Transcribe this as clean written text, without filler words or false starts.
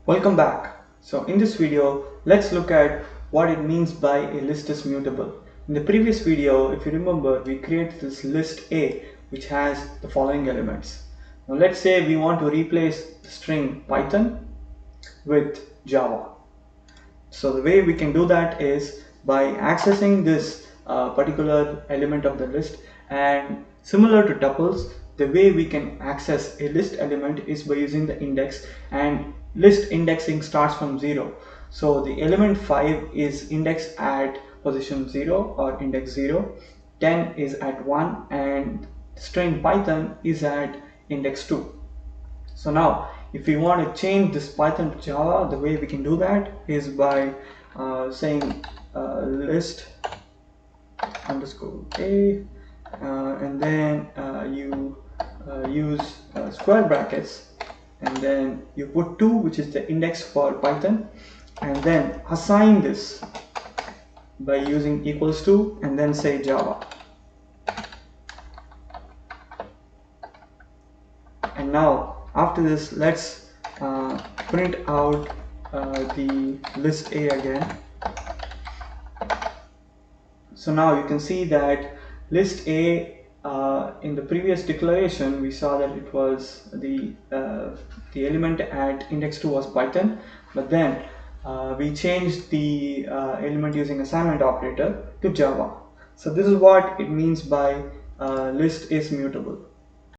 Welcome back. So in this video, let's look at what it means by a list is mutable. In the previous video, if you remember, we created this list A which has the following elements. Now let's say we want to replace the string Python with Java. So the way we can do that is by accessing this particular element of the list, and similar to tuples, the way we can access a list element is by using the index, and list indexing starts from 0. So the element 5 is indexed at position 0 or index 0, 10 is at 1, and string Python is at index 2. So now if we want to change this Python to Java, the way we can do that is by saying list underscore a, and then you use square brackets, and then you put 2, which is the index for Python, and then assign this by using equals to, and then say Java. And now after this, let's print out the list A again. So now you can see that list A, in the previous declaration we saw that it was the element at index 2 was Python, but then we changed the element using assignment operator to Java. So this is what it means by list is mutable.